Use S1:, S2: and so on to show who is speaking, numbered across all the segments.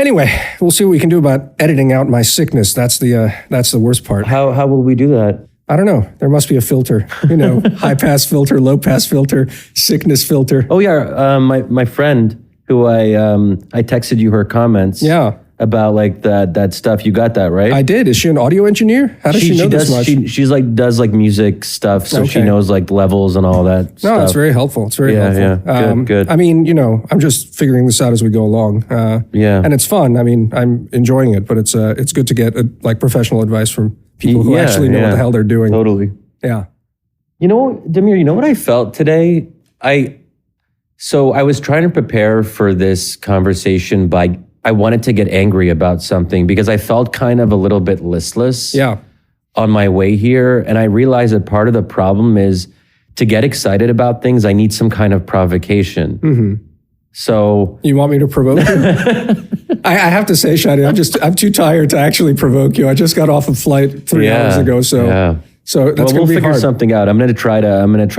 S1: Anyway, we'll see what we can do about editing out my sickness. That's the worst part.
S2: How will we do that?
S1: I don't know. There must be a filter, high pass filter, low pass filter, sickness filter.
S2: Oh yeah, my friend who I texted you her comments.
S1: Yeah.
S2: About like that stuff. You got that, right?
S1: I did. Is she an audio engineer? How does she know this much?
S2: She's like does like music stuff, so she knows like levels and all that stuff.
S1: No, it's very helpful. It's very helpful.
S2: Yeah, good.
S1: I mean, I'm just figuring this out as we go along. And it's fun. I mean, I'm enjoying it, but it's good to get like professional advice from people who actually know what the hell they're doing.
S2: Totally.
S1: Yeah.
S2: Damir, you know what I felt today? So I was trying to prepare for this conversation I wanted to get angry about something because I felt kind of a little bit listless on my way here. And I realized that part of the problem is to get excited about things, I need some kind of provocation. Mm-hmm. So
S1: you want me to provoke you? I have to say, Shadi, I'm too tired to actually provoke you. I just got off a flight 3 hours ago. So that's
S2: we'll
S1: be
S2: figure
S1: hard.
S2: something out. I'm going to try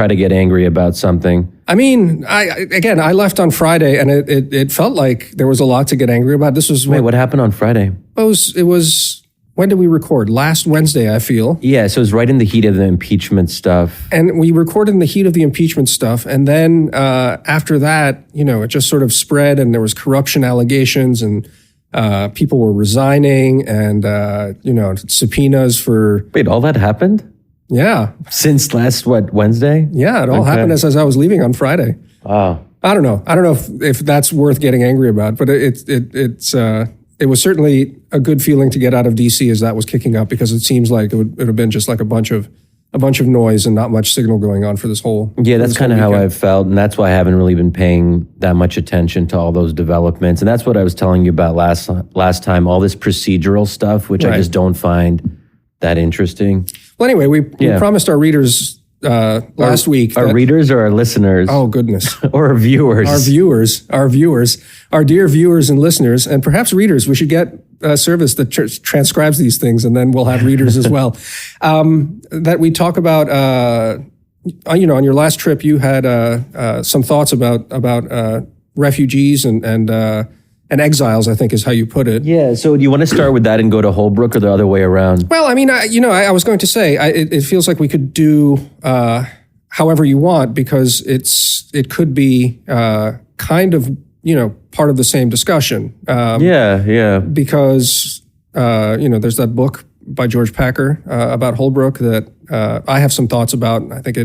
S2: to get angry about something.
S1: I mean, I left on Friday, and it felt like there was a lot to get angry about. This was
S2: what happened on Friday?
S1: It was when did we record? Last Wednesday, I feel.
S2: Yeah, so it was right in the heat of the impeachment stuff.
S1: And we recorded in the heat of the impeachment stuff, and then after that, it just sort of spread, and there was corruption allegations, and people were resigning, and subpoenas for.
S2: Wait, all that happened?
S1: Yeah.
S2: Since last, Wednesday?
S1: Yeah, it all happened as I was leaving on Friday.
S2: Wow.
S1: I don't know if that's worth getting angry about, but it was certainly a good feeling to get out of DC as that was kicking up, because it seems like it would have been just like a bunch of noise and not much signal going on for this whole.
S2: Yeah, that's kind of how I've felt, and that's why I haven't really been paying that much attention to all those developments. And that's what I was telling you about last time, all this procedural stuff, which I just don't find that interesting.
S1: Well, anyway, we promised our readers last week.
S2: Our readers or our listeners?
S1: Oh, goodness.
S2: Or our viewers.
S1: Our dear viewers and listeners, and perhaps readers. We should get a service that transcribes these things, and then we'll have readers as well. That we talk about, on your last trip, you had some thoughts about refugees and exiles, I think is how you put it.
S2: Yeah, so do you want to start with that and go to Holbrook, or the other way around?
S1: Well, I mean, I was going to say, it feels like we could do however you want, because it could be kind of, part of the same discussion. Because, there's that book by George Packer about Holbrook that I have some thoughts about. I think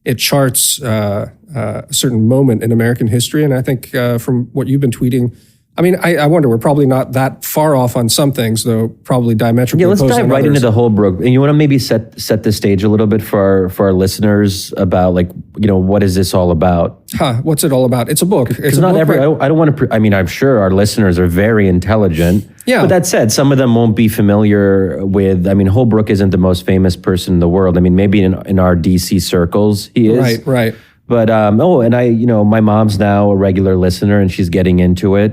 S1: it charts a certain moment in American history. And I think from what you've been tweeting, I mean, I wonder, we're probably not that far off on some things, though probably diametrically opposed.
S2: Yeah, let's dive right into the Holbrook. And you want to maybe set the stage a little bit for our listeners about, like, what is this all about?
S1: What's it all about? It's a book.
S2: Because not every, I don't want to, I'm sure our listeners are very intelligent. Yeah. But that said, some of them won't be familiar with, Holbrook isn't the most famous person in the world. I mean, maybe in our DC circles, he is.
S1: Right.
S2: But, my mom's now a regular listener and she's getting into it.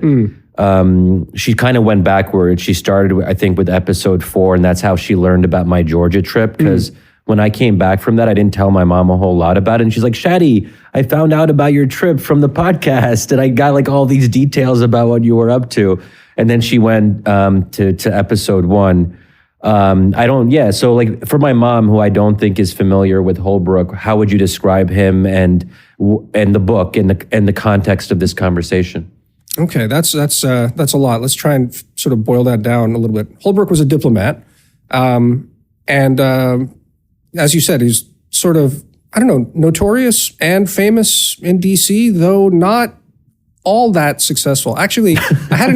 S2: She kind of went backwards. She started, I think, with episode 4, and that's how she learned about my Georgia trip. Because when I came back from that, I didn't tell my mom a whole lot about it. And she's like, Shadi, I found out about your trip from the podcast, and I got like all these details about what you were up to. And then she went to episode 1. So like for my mom, who I don't think is familiar with Holbrook, how would you describe him and the book and the context of this conversation?
S1: Okay, that's a lot. Let's try and sort of boil that down a little bit. Holbrook was a diplomat, and as you said, he's sort of, notorious and famous in DC, though not all that successful. Actually, I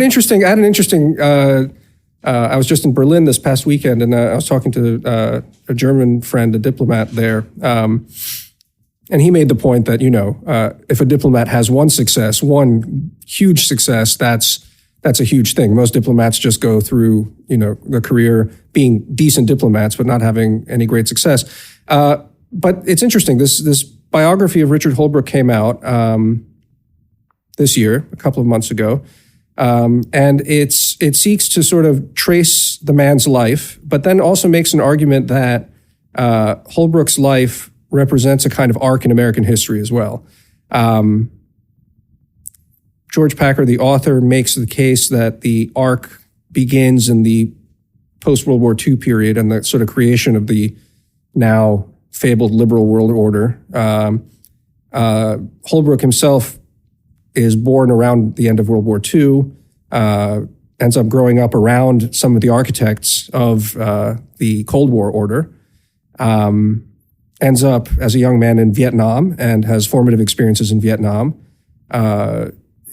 S1: was just in Berlin this past weekend, and I was talking to a German friend, a diplomat there, and he made the point that, if a diplomat has one huge success, that's a huge thing. Most diplomats just go through, the career being decent diplomats, but not having any great success. But it's interesting. This biography of Richard Holbrooke came out this year, a couple of months ago. And it seeks to sort of trace the man's life, but then also makes an argument that Holbrook's life represents a kind of arc in American history as well. George Packer, the author, makes the case that the arc begins in the post-World War II period and the sort of creation of the now fabled liberal world order. Holbrook himself is born around the end of World War II, ends up growing up around some of the architects of the Cold War order, ends up as a young man in Vietnam and has formative experiences in Vietnam.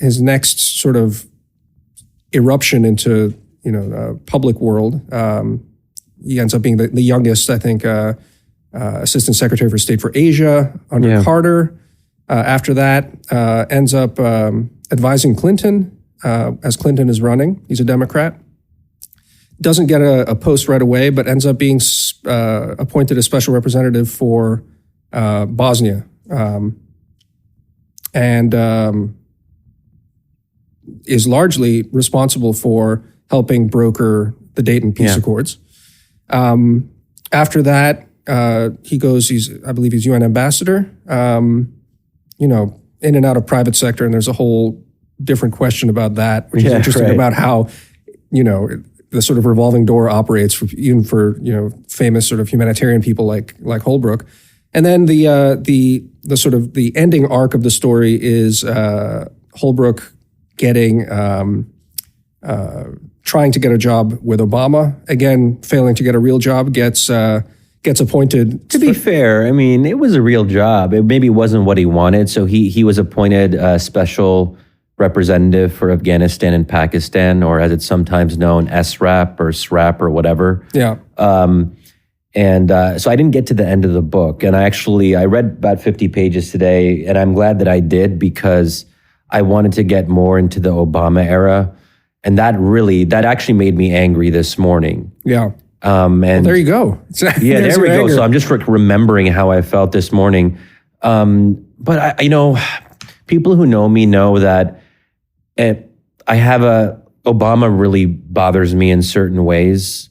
S1: His next sort of eruption into, public world, he ends up being the youngest, I think, Assistant Secretary for State for Asia under Carter. After that, ends up advising Clinton as Clinton is running. He's a Democrat. Doesn't get a post right away, but ends up being appointed as special representative for Bosnia. And is largely responsible for helping broker the Dayton Peace Accords. After that, he goes, I believe he's UN ambassador, in and out of private sector. And there's a whole different question about that, which is interesting about how, the sort of revolving door operates even for famous sort of humanitarian people like Holbrooke. And then the sort of the ending arc of the story is Holbrooke getting trying to get a job with Obama, again failing to get a real job, gets appointed.
S2: To be fair, I mean, it was a real job. It maybe wasn't what he wanted, so he was appointed special representative for Afghanistan and Pakistan, or as it's sometimes known, SRAP or SRAP or whatever.
S1: Yeah.
S2: So I didn't get to the end of the book. And I read about 50 pages today, and I'm glad that I did because I wanted to get more into the Obama era. And that actually made me angry this morning.
S1: Yeah.
S2: And
S1: well, there you go.
S2: Yeah, there we go. Anger. So I'm just remembering how I felt this morning. But people who know me know that Obama really bothers me in certain ways.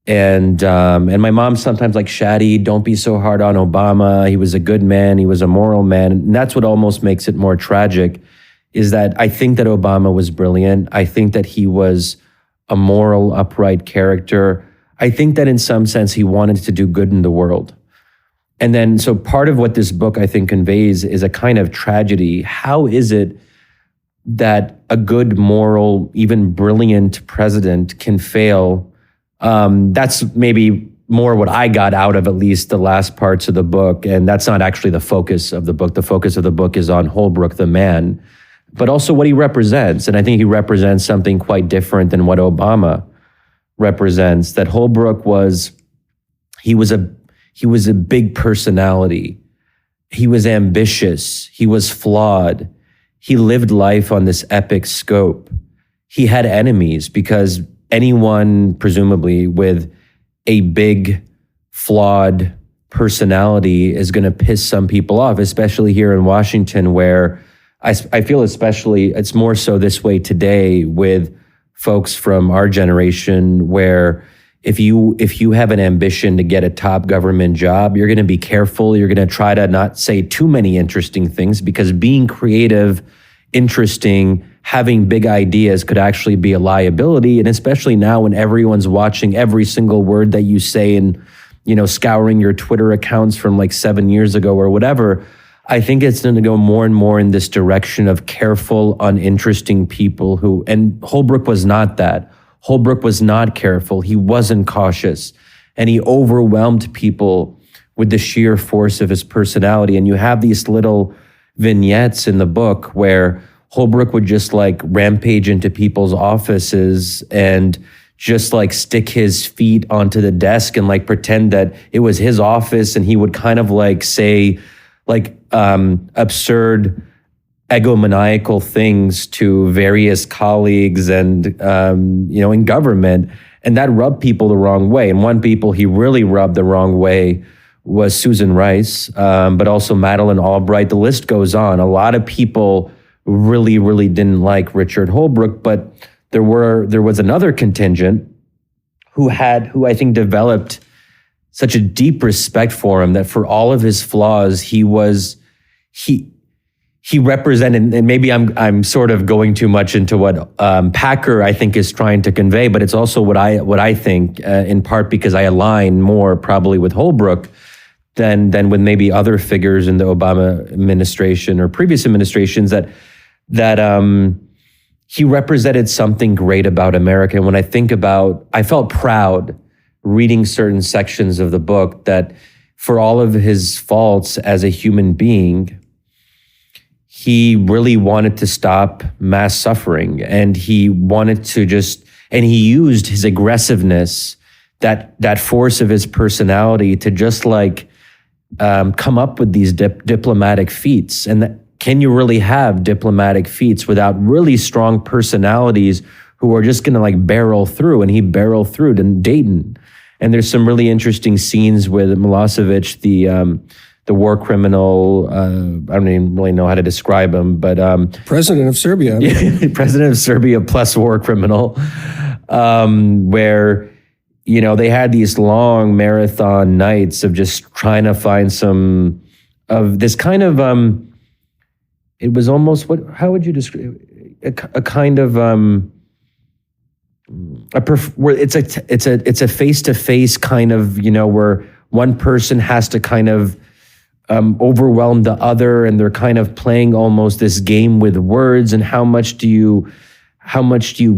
S2: And my mom's sometimes like, Shadi, don't be so hard on Obama. He was a good man. He was a moral man. And that's what almost makes it more tragic, is that I think that Obama was brilliant. I think that he was a moral, upright character. I think that in some sense he wanted to do good in the world. And then, so part of what this book I think conveys is a kind of tragedy. How is it that a good, moral, even brilliant president can fail? That's maybe more what I got out of at least the last parts of the book. And that's not actually the focus of the book. The focus of the book is on Holbrook, the man, but also what he represents. And I think he represents something quite different than what Obama represents. That Holbrook was a big personality. He was ambitious. He was flawed. He lived life on this epic scope. He had enemies because anyone, presumably, with a big, flawed personality is going to piss some people off, especially here in Washington, where I feel especially, it's more so this way today with folks from our generation, where if you have an ambition to get a top government job, you're going to be careful. You're going to try to not say too many interesting things, because being creative, interesting, having big ideas could actually be a liability. And especially now when everyone's watching every single word that you say and, scouring your Twitter accounts from like 7 years ago or whatever, I think it's going to go more and more in this direction of careful, uninteresting people and Holbrook was not that. Holbrook was not careful. He wasn't cautious, and he overwhelmed people with the sheer force of his personality. And you have these little vignettes in the book where Holbrook would just like rampage into people's offices and just like stick his feet onto the desk and like pretend that it was his office. And he would kind of like say like absurd egomaniacal things to various colleagues and, in government. And that rubbed people the wrong way. And one people he really rubbed the wrong way was Susan Rice, but also Madeleine Albright. The list goes on. A lot of people really, really didn't like Richard Holbrooke, but there was another contingent who I think developed such a deep respect for him, that for all of his flaws, he he represented, and maybe I'm sort of going too much into what Packer, I think, is trying to convey, but it's also what I think, in part because I align more probably with Holbrooke than with maybe other figures in the Obama administration or previous administrations, that he represented something great about America. And when I felt proud reading certain sections of the book that for all of his faults as a human being, he really wanted to stop mass suffering, and he wanted to and he used his aggressiveness, that force of his personality to just come up with these diplomatic feats. And can you really have diplomatic feats without really strong personalities who are just going to barrel through? And he barreled through to Dayton. And there's some really interesting scenes with Milosevic, the war criminal. I don't even really know how to describe him, but
S1: president of Serbia.
S2: President of Serbia plus war criminal, where they had these long marathon nights of just trying to find some of this kind of. It was almost how would you describe a kind of where it's a face-to-face kind of where one person has to kind of overwhelm the other, and they're kind of playing almost this game with words, and how much do you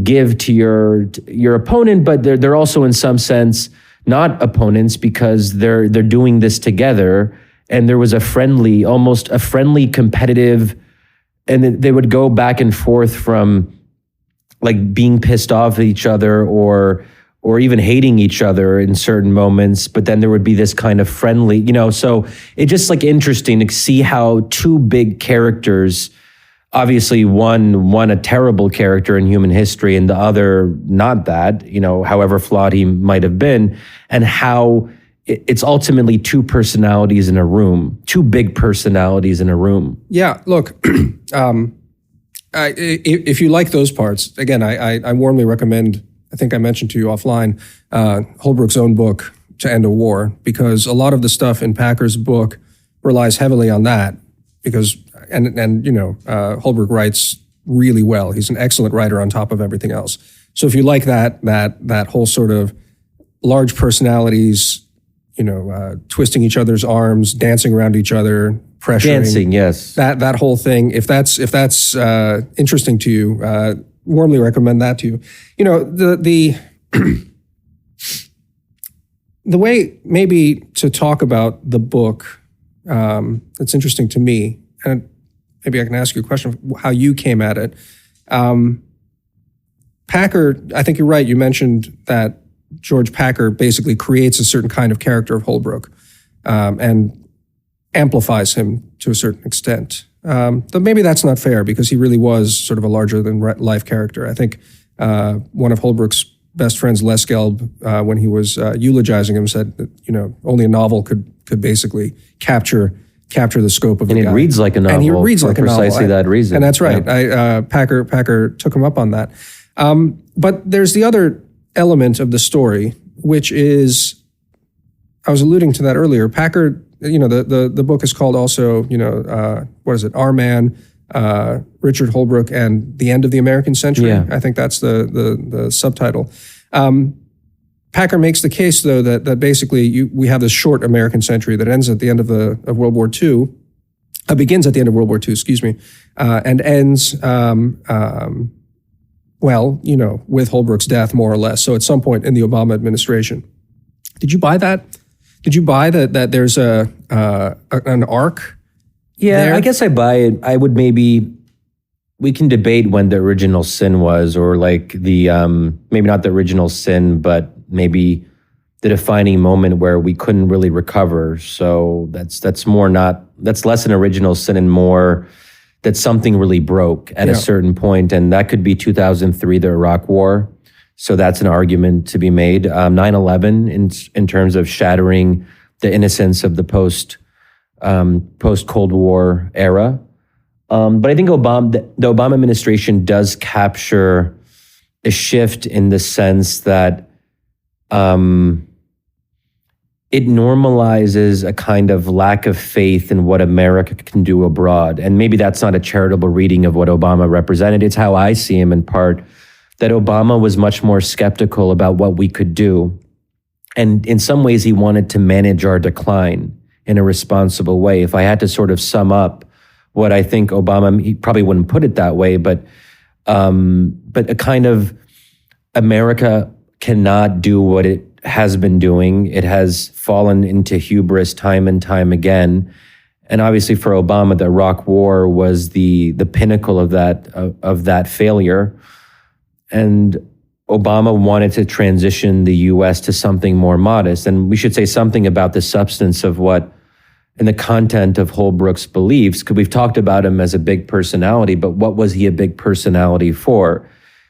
S2: give to your opponent, but they're also in some sense not opponents because they're doing this together. And there was almost a friendly competitive, and they would go back and forth from being pissed off at each other or even hating each other in certain moments, but then there would be this kind of friendly, so it's just interesting to see how two big characters, obviously one a terrible character in human history and the other not that, however flawed he might have been, and how it's ultimately two personalities in a room, two big personalities in a room.
S1: Yeah, look, if you like those parts, again, I warmly recommend, I think I mentioned to you offline, Holbrooke's own book, To End a War, because a lot of the stuff in Packer's book relies heavily on that, because, Holbrooke writes really well. He's an excellent writer on top of everything else. So if you like that whole sort of large personalities, twisting each other's arms, dancing around each other, pressuring.
S2: Dancing, yes.
S1: That whole thing, if that's interesting to you, warmly recommend that to you. The way maybe to talk about the book that's interesting to me, and maybe I can ask you a question of how you came at it. Packer, I think you're right. You mentioned that George Packer basically creates a certain kind of character of Holbrooke and amplifies him to a certain extent. But maybe that's not fair, because he really was sort of a larger-than-life character. I think one of Holbrooke's best friends, Les Gelb, when he was eulogizing him, said that only a novel could basically capture the scope of the guy.
S2: And it reads like a novel.
S1: And he reads like a novel.
S2: Precisely that reason.
S1: And that's right.
S2: Yeah.
S1: Packer took him up on that. But there's the other element of the story, which is, I was alluding to that earlier. Packer, the book is called also, what is it? Our Man, Richard Holbrooke, and The End of the American Century.
S2: Yeah.
S1: I think that's the subtitle. Packer makes the case, though, that basically we have this short American century that ends at the end of World War II, begins at the end of World War II, excuse me, and ends, with Holbrooke's death, more or less. So at some point in the Obama administration. Did you buy that? Did you buy that there's an arc?
S2: Yeah, there? I guess I buy it. I would we can debate when the original sin was, or maybe not the original sin, but maybe the defining moment where we couldn't really recover. So that's less an original sin and more that something really broke at a certain point, and that could be 2003, the Iraq War. So that's an argument to be made. 9/11 in terms of shattering the innocence of the post Cold War era. But I think the Obama administration does capture a shift in the sense that it normalizes a kind of lack of faith in what America can do abroad. And maybe that's not a charitable reading of what Obama represented. It's how I see him in part, that Obama was much more skeptical about what we could do. And in some ways, he wanted to manage our decline in a responsible way. If I had to sort of sum up what I think Obama, he probably wouldn't put it that way, but a kind of America cannot do what it has been doing. It has fallen into hubris time and time again. And obviously for Obama, the Iraq War was the pinnacle of that failure. And Obama wanted to transition the US to something more modest. And we should say something about the substance of what, and the content of Holbrooke's beliefs, because we've talked about him as a big personality, but what was he a big personality for?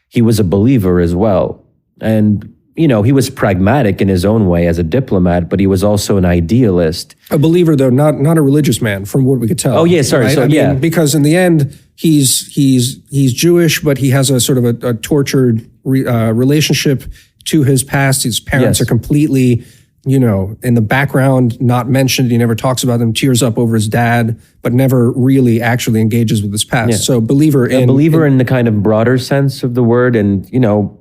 S2: He was a believer as well. And, you know, he was pragmatic in his own way as a diplomat, but he was also an idealist.
S1: A believer, though, not a religious man, from what we could tell.
S2: Oh, yeah, sorry.
S1: Right?
S2: So,
S1: I mean, because in the end, he's Jewish, but he has a sort of a tortured relationship to his past. His parents are completely, you know, in the background, not mentioned. He never talks about them, tears up over his dad, but never really actually engages with his past. Yeah. So believer in
S2: the kind of broader sense of the word, and, you know,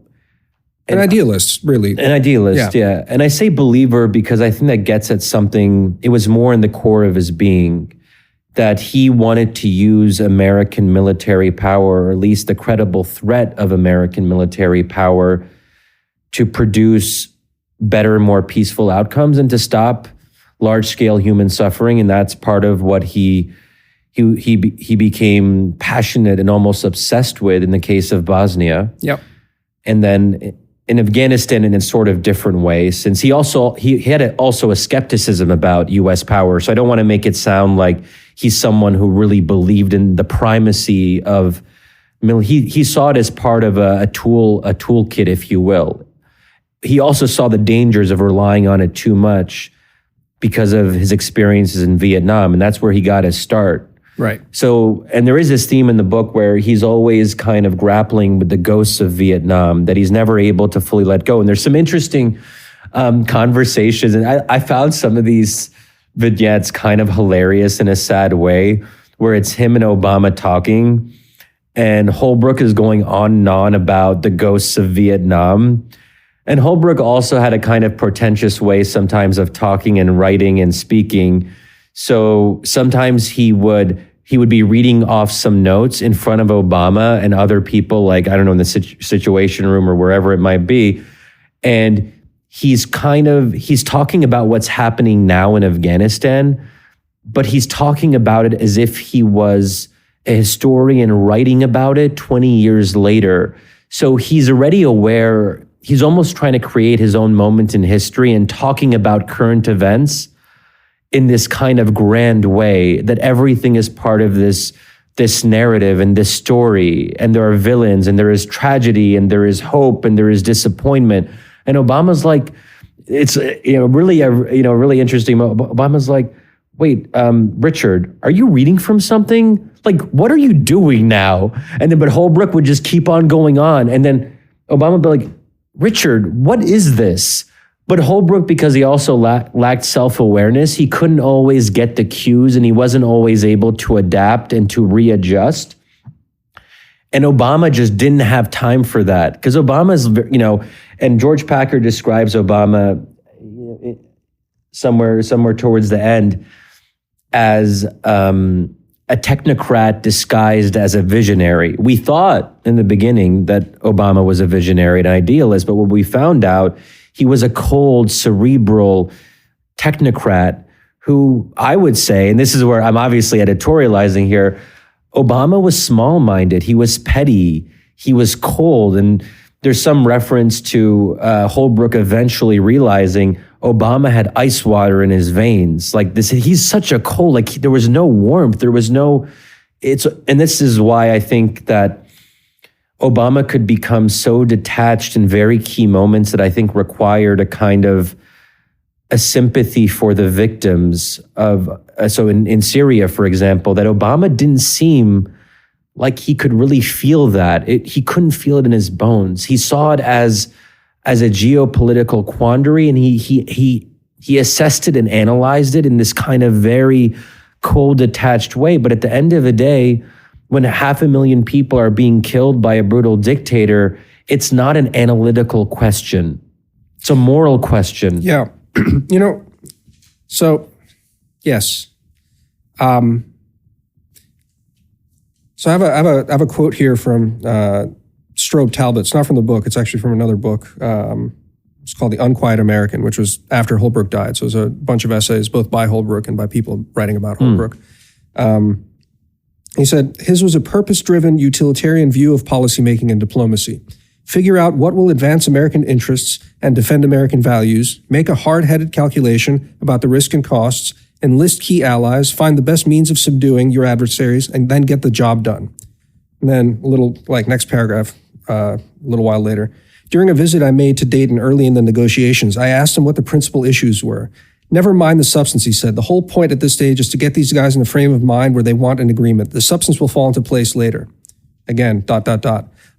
S1: an idealist, really.
S2: An idealist, yeah. And I say believer because I think that gets at something, it was more in the core of his being, that he wanted to use American military power, or at least the credible threat of American military power, to produce better, more peaceful outcomes and to stop large-scale human suffering. And that's part of what he became passionate and almost obsessed with in the case of Bosnia.
S1: Yep.
S2: And then in Afghanistan in a sort of different way, since he had also a skepticism about US power. So I don't want to make it sound like he's someone who really believed in the primacy of, he saw it as part of a toolkit, if you will. He also saw the dangers of relying on it too much because of his experiences in Vietnam, and that's where he got his start.
S1: Right.
S2: So, and there is this theme in the book where he's always kind of grappling with the ghosts of Vietnam that he's never able to fully let go. And there's some interesting conversations, and I found some of these vignettes kind of hilarious in a sad way, where it's him and Obama talking, and Holbrooke is going on and on about the ghosts of Vietnam. And Holbrooke also had a kind of pretentious way sometimes of talking and writing and speaking. So sometimes he would be reading off some notes in front of Obama and other people, like, I don't know, in the Situation Room or wherever it might be. And he's talking about what's happening now in Afghanistan, but he's talking about it as if he was a historian writing about it 20 years later. So he's already aware, he's almost trying to create his own moment in history and talking about current events in this kind of grand way, that everything is part of this narrative and this story, and there are villains, and there is tragedy, and there is hope, and there is disappointment. And Obama's like, it's really interesting. Obama's like, wait, Richard, are you reading from something? Like, what are you doing now? And then, but Holbrooke would just keep on going on, and then Obama would be like, Richard, what is this? But Holbrooke, because he also lacked self-awareness, he couldn't always get the cues, and he wasn't always able to adapt and to readjust. And Obama just didn't have time for that, because Obama's, and George Packer describes Obama somewhere towards the end as a technocrat disguised as a visionary. We thought in the beginning that Obama was a visionary and idealist, but what we found out, he was a cold, cerebral technocrat who, I would say, and this is where I'm obviously editorializing here, Obama was small-minded, he was petty, he was cold, and there's some reference to Holbrooke eventually realizing Obama had ice water in his veins. Like this, he's such a cold, like there was no warmth, there was no, and this is why I think that Obama could become so detached in very key moments that I think required a kind of a sympathy for the victims of, so in Syria, for example, that Obama didn't seem like he could really feel that. He couldn't feel it in his bones. He saw it as a geopolitical quandary, and he he assessed it and analyzed it in this kind of very cold, detached way. But at the end of the day, when 500,000 people are being killed by a brutal dictator, it's not an analytical question. It's a moral question.
S1: Yeah. So yes. So I have a quote here from Strobe Talbot. It's not from the book. It's actually from another book. It's called The Unquiet American, which was after Holbrooke died. So it was a bunch of essays, both by Holbrooke and by people writing about Holbrooke. He said, his was a purpose-driven, utilitarian view of policymaking and diplomacy. Figure out what will advance American interests and defend American values, make a hard-headed calculation about the risk and costs, enlist key allies, find the best means of subduing your adversaries, and then get the job done. And then next paragraph, a little while later. During a visit I made to Dayton early in the negotiations, I asked him what the principal issues were. Never mind the substance, he said. The whole point at this stage is to get these guys in a frame of mind where they want an agreement. The substance will fall into place later. Again, ...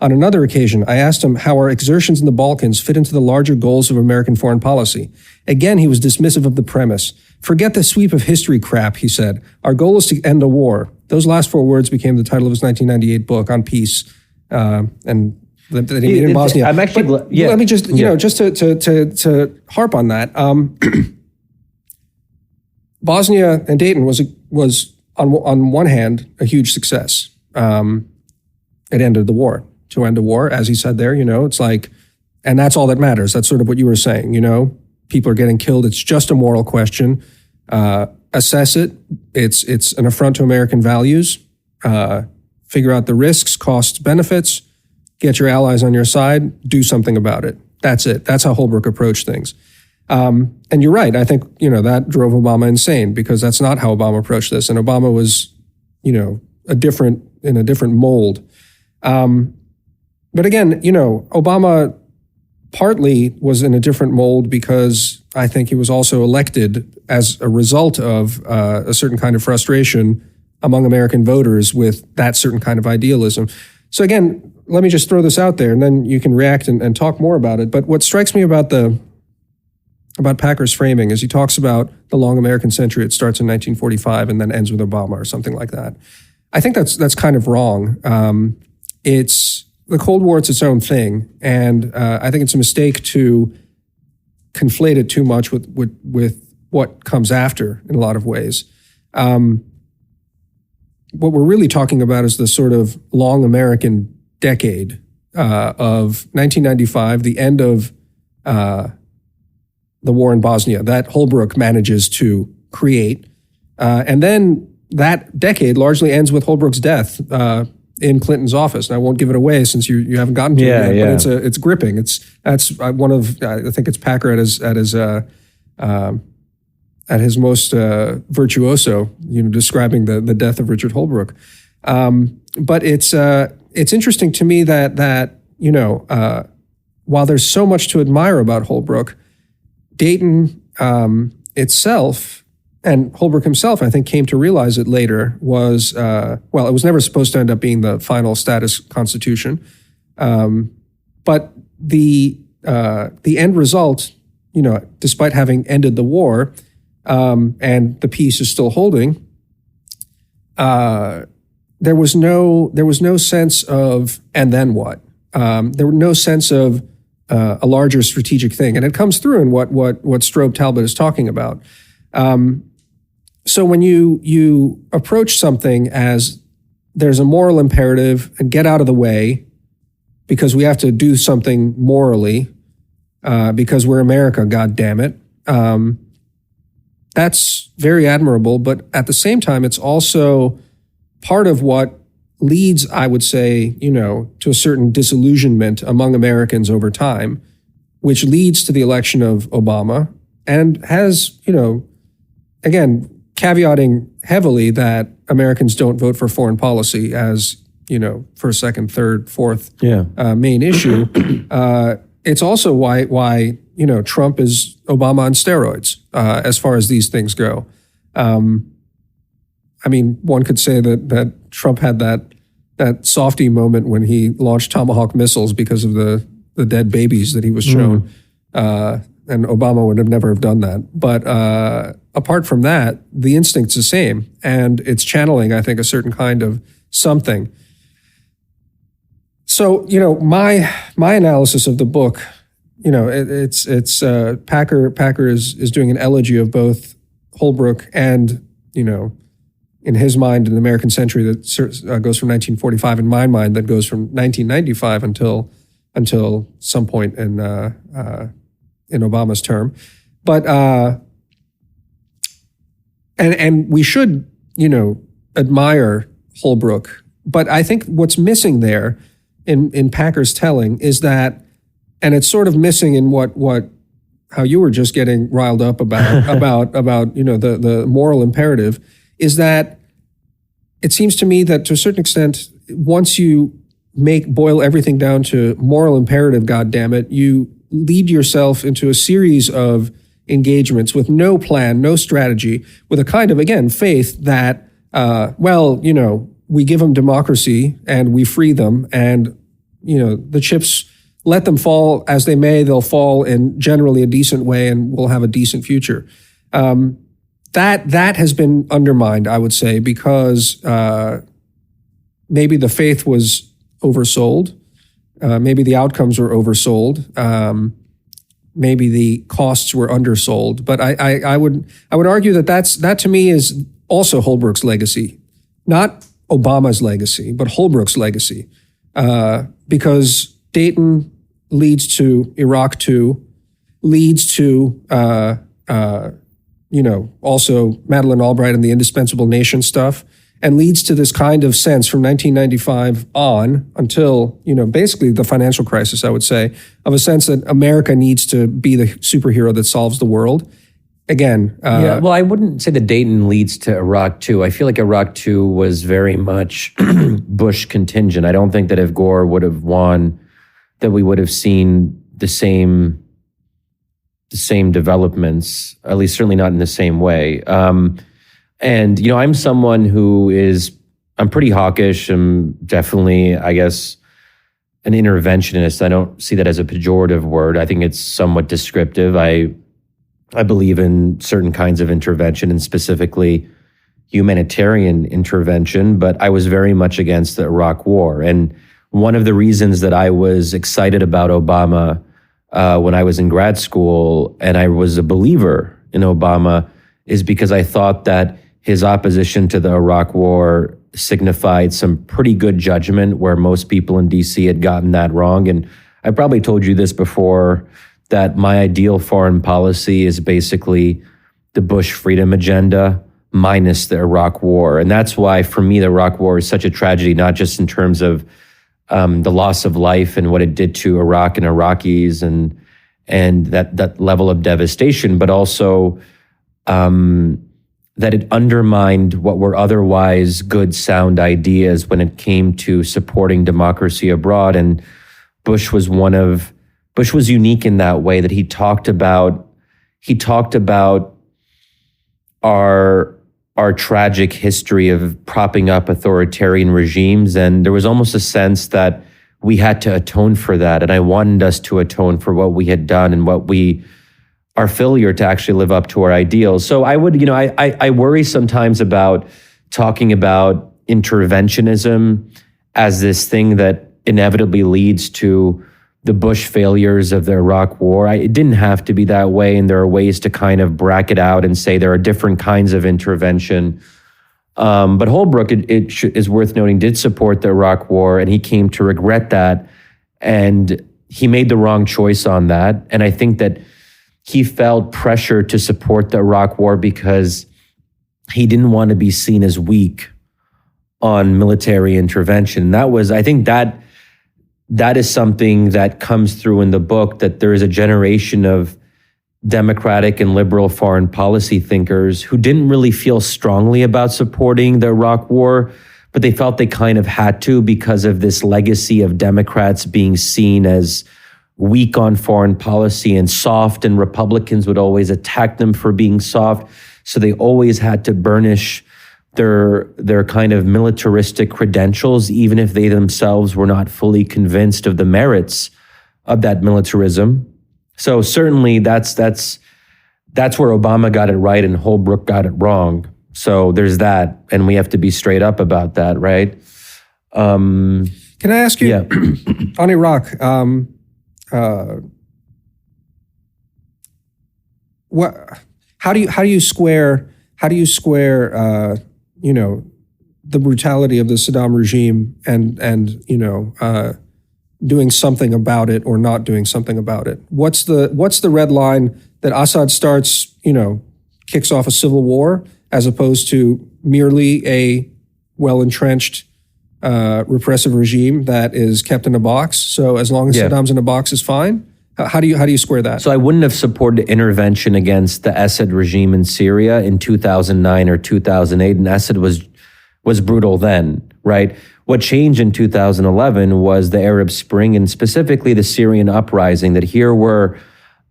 S1: On another occasion, I asked him how our exertions in the Balkans fit into the larger goals of American foreign policy. Again, he was dismissive of the premise. Forget the sweep of history crap, he said. Our goal is to end a war. Those last 4 words became the title of his 1998 book on peace, and that he made in Bosnia.
S2: I'm actually
S1: let me just, just to harp on that. Bosnia and Dayton was on one hand a huge success. It ended the war. To end a war, as he said there, it's like, and that's all that matters. That's sort of what you were saying. People are getting killed. It's just a moral question. Assess it. It's an affront to American values. Figure out the risks, costs, benefits. Get your allies on your side. Do something about it. That's it. That's how Holbrooke approached things. And you're right. I think that drove Obama insane, because that's not how Obama approached this. And Obama was, in a different mold. But again, Obama partly was in a different mold because I think he was also elected as a result of a certain kind of frustration among American voters with that certain kind of idealism. So again, let me just throw this out there, and then you can react and talk more about it. But what strikes me about Packer's framing is he talks about the long American century. It starts in 1945 and then ends with Obama or something like that. I think that's kind of wrong. It's the Cold War, it's its own thing. And I think it's a mistake to conflate it too much with what comes after in a lot of ways. What we're really talking about is the sort of long American decade of 1995, the end of the war in Bosnia that Holbrooke manages to create. And then that decade largely ends with Holbrooke's death in Clinton's office. And I won't give it away since you haven't gotten to it yet, but it's gripping. That's one of, I think it's Packer at his most virtuoso, describing the death of Richard Holbrooke. But it's interesting to me that while there's so much to admire about Holbrooke, Dayton itself, and Holbrooke himself, I think, came to realize it later, was, it was never supposed to end up being the final status constitution. But the end result, despite having ended the war, and the peace is still holding, there was no sense of, and then what? There was no sense of a larger strategic thing. And it comes through in what Strobe Talbot is talking about. So when you approach something as there's a moral imperative and get out of the way because we have to do something morally, because we're America, God damn it. That's very admirable, but at the same time, it's also part of what leads, I would say, to a certain disillusionment among Americans over time, which leads to the election of Obama and has, again, caveating heavily that Americans don't vote for foreign policy as, first, second, third, fourth main issue. It's also why Trump is Obama on steroids as far as these things go. One could say that Trump had that softy moment when he launched Tomahawk missiles because of the dead babies that he was shown. and Obama would have never have done that. But apart from that, the instinct's the same, and it's channeling, I think, a certain kind of something. So, my analysis of the book, it's Packer is doing an elegy of both Holbrooke and, in his mind, an American century that goes from 1945, in my mind, that goes from 1995 until some point in Obama's term. But and we should, admire Holbrooke. But I think what's missing there in Packer's telling is that, and it's sort of missing in how you were just getting riled up about the moral imperative, is that it seems to me that to a certain extent, once you boil everything down to moral imperative, goddammit, you lead yourself into a series of engagements with no plan, no strategy, with a kind of, again, faith that, we give them democracy and we free them, and, the chips, let them fall as they may, they'll fall in generally a decent way and we'll have a decent future. That has been undermined, I would say, because maybe the faith was oversold. Maybe the outcomes were oversold. Maybe the costs were undersold. But I would argue that to me is also Holbrooke's legacy, not Obama's legacy, but Holbrooke's legacy, because Dayton leads to Iraq II, leads to also Madeleine Albright and the Indispensable Nation stuff, and leads to this kind of sense from 1995 on until, basically the financial crisis, I would say, of a sense that America needs to be the superhero that solves the world. Again.
S2: Well, I wouldn't say that Dayton leads to Iraq II. I feel like Iraq II was very much Bush contingent. I don't think that if Gore would have won, that we would have seen the same developments, at least certainly not in the same way. And, I'm someone I'm pretty hawkish. I'm definitely, I guess, an interventionist. I don't see that as a pejorative word. I think it's somewhat descriptive. I believe in certain kinds of intervention, and specifically humanitarian intervention, but I was very much against the Iraq War. And one of the reasons that I was excited about Obama when I was in grad school, and I was a believer in Obama, is because I thought that his opposition to the Iraq War signified some pretty good judgment where most people in DC had gotten that wrong. And I probably told you this before, that my ideal foreign policy is basically the Bush freedom agenda minus the Iraq War. And that's why, for me, the Iraq War is such a tragedy, not just in terms of the loss of life and what it did to Iraq and Iraqis and that level of devastation, but also that it undermined what were otherwise good, sound ideas when it came to supporting democracy abroad. And Bush was unique in that way, that he talked about our tragic history of propping up authoritarian regimes, and there was almost a sense that we had to atone for that, and I wanted us to atone for what we had done and our failure to actually live up to our ideals. So I would, I worry sometimes about talking about interventionism as this thing that inevitably leads to the Bush failures of the Iraq War. It didn't have to be that way, and there are ways to kind of bracket out and say there are different kinds of intervention. But Holbrooke, it is worth noting, did support the Iraq War, and he came to regret that, and he made the wrong choice on that. And I think that he felt pressure to support the Iraq War because he didn't want to be seen as weak on military intervention. I think that is something that comes through in the book, that there is a generation of democratic and liberal foreign policy thinkers who didn't really feel strongly about supporting the Iraq War, but they felt they kind of had to because of this legacy of Democrats being seen as weak on foreign policy and soft, and Republicans would always attack them for being soft. So they always had to burnish their kind of militaristic credentials, even if they themselves were not fully convinced of the merits of that militarism. So certainly that's where Obama got it right and Holbrooke got it wrong. So there's that, and we have to be straight up about that, right?
S1: Can I ask you on Iraq? How do you square the brutality of the Saddam regime and doing something about it or not doing something about it? What's the red line that Assad starts, kicks off a civil war, as opposed to merely a well-entrenched repressive regime that is kept in a box? So as long as Saddam's in a box is fine. How do you square that?
S2: So I wouldn't have supported intervention against the Assad regime in Syria in 2009 or 2008, and Assad was brutal then, right? What changed in 2011 was the Arab Spring, and specifically the Syrian Uprising, that here were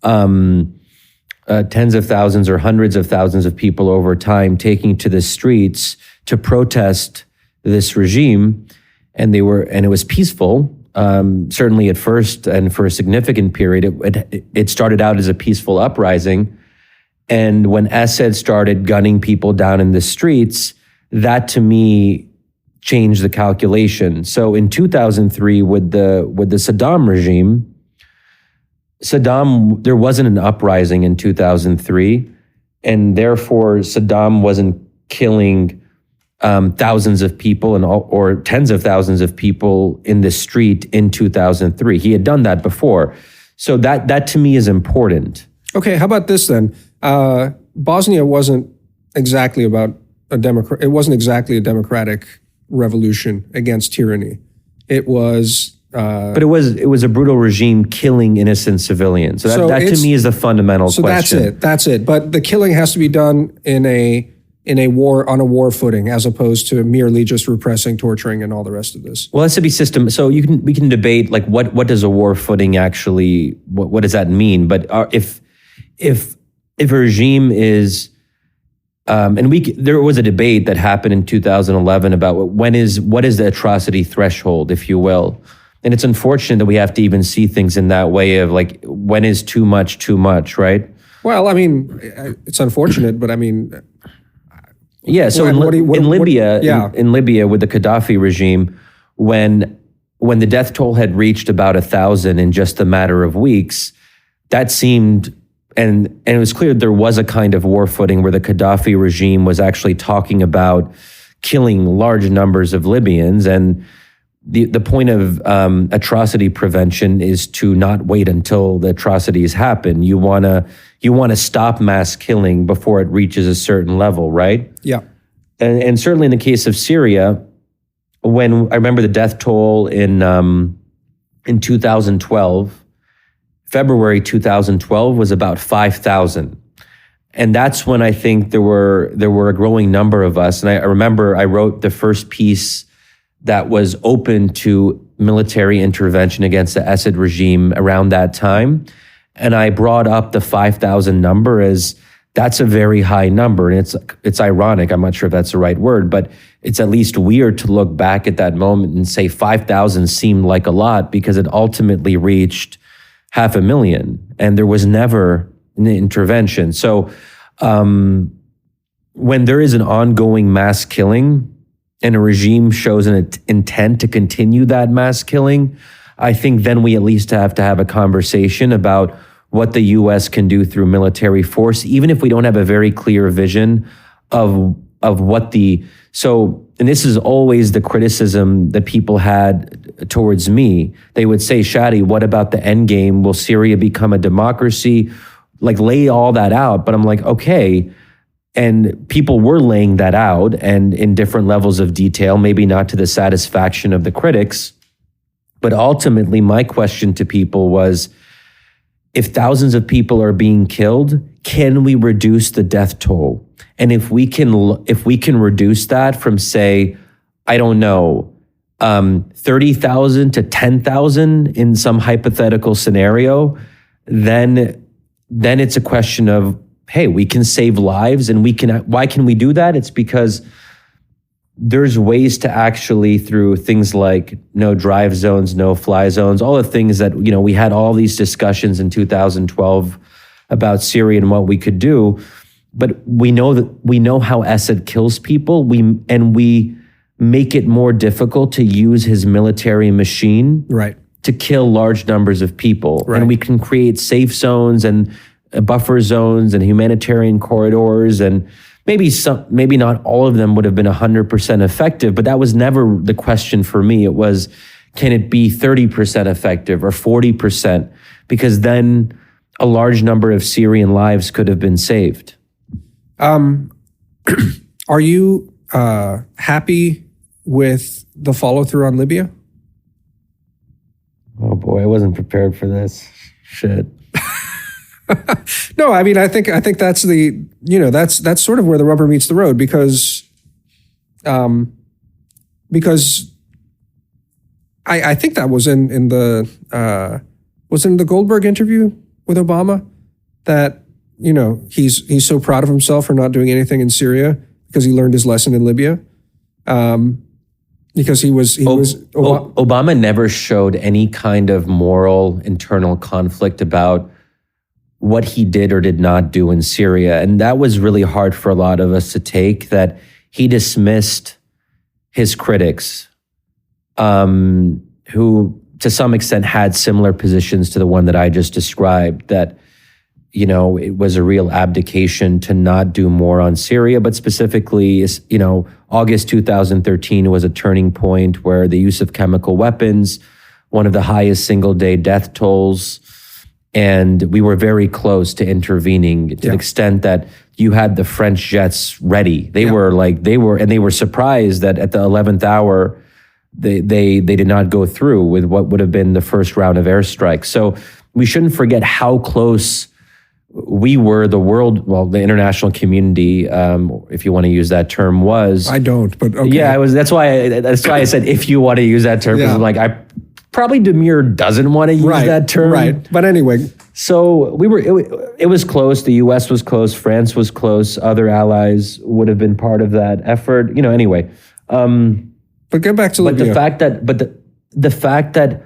S2: tens of thousands or hundreds of thousands of people over time taking to the streets to protest this regime, and it was peaceful. Certainly at first, and for a significant period, it started out as a peaceful uprising. And when Assad started gunning people down in the streets, that to me changed the calculation. So in 2003, with the Saddam regime, there wasn't an uprising in 2003, and therefore Saddam wasn't killing thousands of people or tens of thousands of people in the street in 2003. He had done that before. So that to me is important.
S1: Okay, how about this then? Bosnia wasn't exactly about it wasn't exactly a democratic revolution against tyranny. It was
S2: but it was a brutal regime killing innocent civilians. So that to me is the fundamental question.
S1: That's it. But the killing has to be done in a war, on a war footing, as opposed to merely just repressing, torturing, and all the rest of this.
S2: Well, it has to be system. So we can debate like what does a war footing actually, what does that mean? But if a regime is, there was a debate that happened in 2011 about what is the atrocity threshold, if you will. And it's unfortunate that we have to even see things in that way of like, when is too much, right?
S1: Well, I mean, it's unfortunate, but I mean,
S2: yeah. So in Libya with the Gaddafi regime, when the death toll had reached about 1,000 in just a matter of weeks, that seemed, and it was clear there was a kind of war footing where the Gaddafi regime was actually talking about killing large numbers of Libyans. And the point of atrocity prevention is to not wait until the atrocities happen. You want to stop mass killing before it reaches a certain level, right?
S1: Yeah.
S2: And certainly in the case of Syria, when I remember the death toll in 2012, February 2012 was about 5,000. And that's when I think there were a growing number of us. And I remember I wrote the first piece that was open to military intervention against the Assad regime around that time. And I brought up the 5,000 number as that's a very high number. And it's ironic. I'm not sure if that's the right word, but it's at least weird to look back at that moment and say 5,000 seemed like a lot, because it ultimately reached 500,000 and there was never an intervention. So when there is an ongoing mass killing and a regime shows an intent to continue that mass killing, I think then we at least have to have a conversation about what the U.S. can do through military force, even if we don't have a very clear vision of what so, and this is always the criticism that people had towards me. They would say, Shadi, what about the end game? Will Syria become a democracy? Like, lay all that out. But I'm like, okay. And people were laying that out, and in different levels of detail, maybe not to the satisfaction of the critics. But ultimately, my question to people was, if thousands of people are being killed, can we reduce the death toll? And if we can reduce that from, say, I don't know, 30,000 to 10,000 in some hypothetical scenario, then it's a question of, hey, we can save lives, and why can we do that? It's because there's ways to actually, through things like no drive zones, no fly zones, all the things that, we had all these discussions in 2012 about Syria and what we could do. But we know how Assad kills people. We make it more difficult to use his military machine to kill large numbers of people. And we can create safe zones and buffer zones and humanitarian corridors, and maybe not all of them would have been 100% effective, but that was never the question for me. It was, can it be 30% effective or 40%? Because then a large number of Syrian lives could have been saved.
S1: Are you happy with the follow through on Libya?
S2: Oh boy, I wasn't prepared for this. Shit.
S1: No, I mean, I think that's that's sort of where the rubber meets the road, because I think that was in the Goldberg interview with Obama, that he's so proud of himself for not doing anything in Syria because he learned his lesson in Libya. Because
S2: Obama never showed any kind of moral internal conflict about what he did or did not do in Syria. And that was really hard for a lot of us to take, that he dismissed his critics, who to some extent had similar positions to the one that I just described, that, it was a real abdication to not do more on Syria, but specifically, August 2013 was a turning point where the use of chemical weapons, one of the highest single-day death tolls, and we were very close to intervening to the extent that you had the French jets ready. They were surprised that at the 11th hour, they did not go through with what would have been the first round of airstrikes. So we shouldn't forget how close we were, the international community, if you want to use that term, was.
S1: I don't, but okay.
S2: Yeah, that's why I said if you want to use that term, because I'm like, probably Damir doesn't want to use that term.
S1: Right, but anyway.
S2: So it was close. The U.S. was close. France was close. Other allies would have been part of that effort. Anyway.
S1: But get back to Libya.
S2: The fact that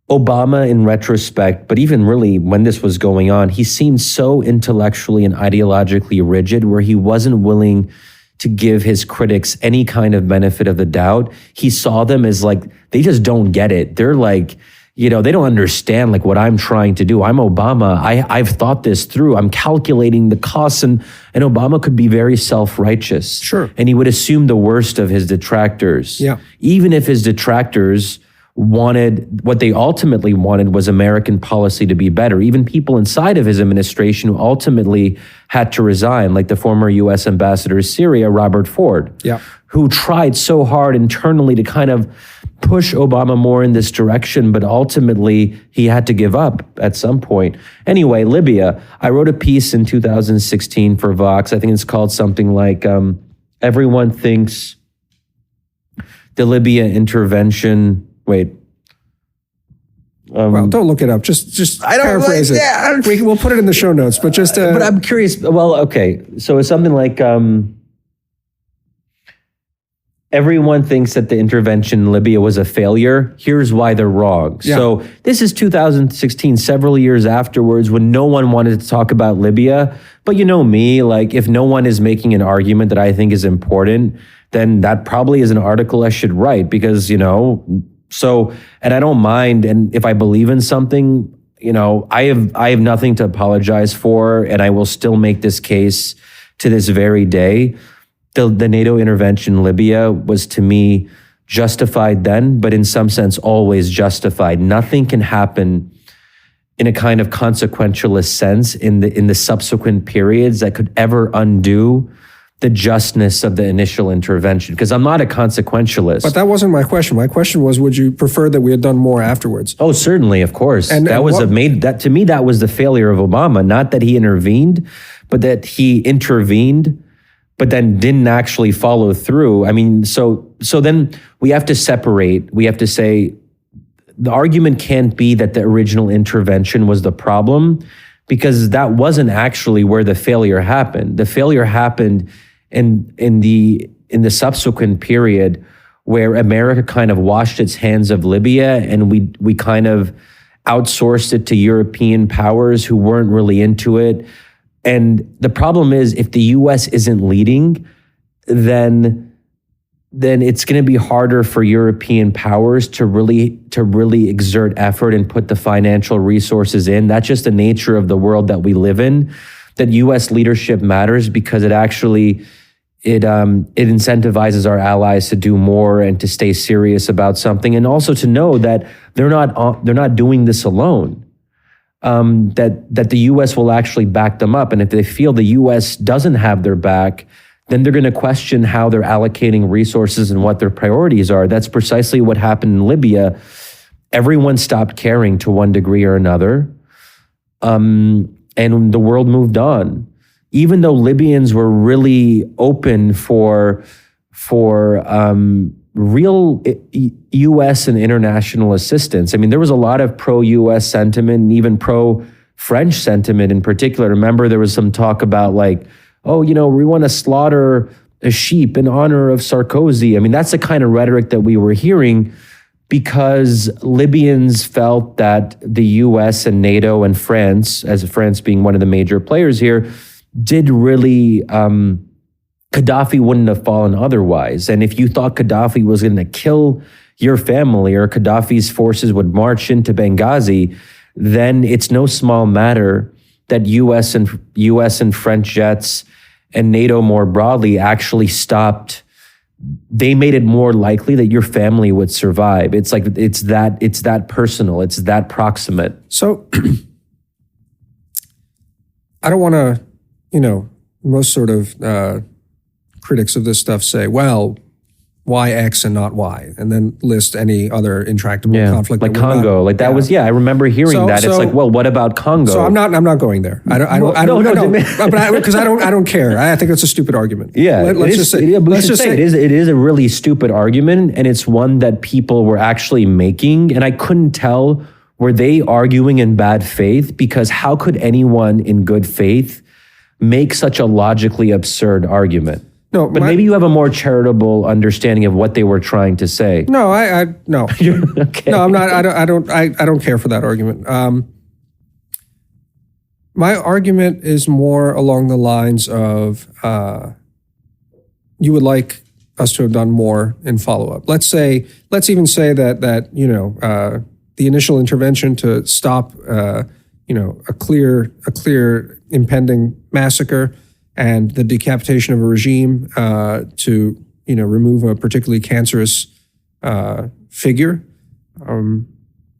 S2: Obama, in retrospect, but even really when this was going on, he seemed so intellectually and ideologically rigid, where he wasn't willing to give his critics any kind of benefit of the doubt. He saw them as like, they just don't get it. They're like, they don't understand like what I'm trying to do. I'm Obama. I've thought this through. I'm calculating the costs, and Obama could be very self-righteous.
S1: Sure.
S2: And he would assume the worst of his detractors.
S1: Yeah.
S2: Even if his detractors what they ultimately wanted was American policy to be better. Even people inside of his administration who ultimately had to resign, like the former U.S. ambassador to Syria, Robert Ford, who tried so hard internally to kind of push Obama more in this direction, but ultimately he had to give up at some point. Anyway, Libya, I wrote a piece in 2016 for Vox. I think it's called something like, everyone thinks the Libya intervention. Wait.
S1: Well, don't look it up. Just paraphrase it. Yeah. We'll put it in the show notes, but just.
S2: But I'm curious. Well, okay. So it's something like everyone thinks that the intervention in Libya was a failure. Here's why they're wrong. Yeah. So this is 2016, several years afterwards, when no one wanted to talk about Libya. But you know me, like if no one is making an argument that I think is important, then that probably is an article I should write, because So, and I don't mind, and if I believe in something, I have nothing to apologize for, and I will still make this case to this very day. The NATO intervention in Libya was, to me, justified then, but in some sense always justified. Nothing can happen in a kind of consequentialist sense in the subsequent periods that could ever undo the justness of the initial intervention, because I'm not a consequentialist.
S1: But that wasn't my question. My question was, would you prefer that we had done more afterwards?
S2: Oh, certainly, of course. And that was to me, that was the failure of Obama. Not that he intervened, but that he intervened, but then didn't actually follow through. I mean, so then we have to separate. We have to say the argument can't be that the original intervention was the problem, because that wasn't actually where the failure happened. The failure happened in the in the subsequent period where America kind of washed its hands of Libya and we kind of outsourced it to European powers who weren't really into it. And the problem is, if the US isn't leading, then it's going to be harder for European powers to really exert effort and put the financial resources in. That's just the nature of the world that we live in, that US leadership matters because it actually it incentivizes our allies to do more and to stay serious about something, and also to know that they're not doing this alone. That the US will actually back them up, and if they feel the US doesn't have their back, then they're going to question how they're allocating resources and what their priorities are. That's precisely what happened in Libya. Everyone stopped caring to one degree or another, and the world moved on. Even though Libyans were really open for real U.S. and international assistance. I mean, there was a lot of pro-U.S. sentiment and even pro-French sentiment in particular. Remember, there was some talk about like, oh, we want to slaughter a sheep in honor of Sarkozy. I mean, that's the kind of rhetoric that we were hearing because Libyans felt that the U.S. and NATO and France, as France being one of the major players here, did really, Gaddafi wouldn't have fallen otherwise. And if you thought Gaddafi was going to kill your family or Gaddafi's forces would march into Benghazi, then it's no small matter that U.S. and French jets and NATO more broadly actually stopped. They made it more likely that your family would survive. It's like it's that personal, it's that proximate.
S1: So I don't want to, most sort of critics of this stuff say, well, why X and not Y, and then list any other intractable conflict.
S2: Like Congo, like that was, I remember hearing that. It's like, well, what about Congo?
S1: So I'm not going there. I don't care. I think it's a stupid argument.
S2: Yeah, let's just say it is a really stupid argument, and it's one that people were actually making, and I couldn't tell, were they arguing in bad faith? Because how could anyone in good faith make such a logically absurd argument? No, but maybe you have a more charitable understanding of what they were trying to say.
S1: No, no. Okay. No, I'm not. I don't care for that argument. My argument is more along the lines of you would like us to have done more in follow up. Let's even say that the initial intervention to stop a clear impending massacre and the decapitation of a regime to remove a particularly cancerous figure.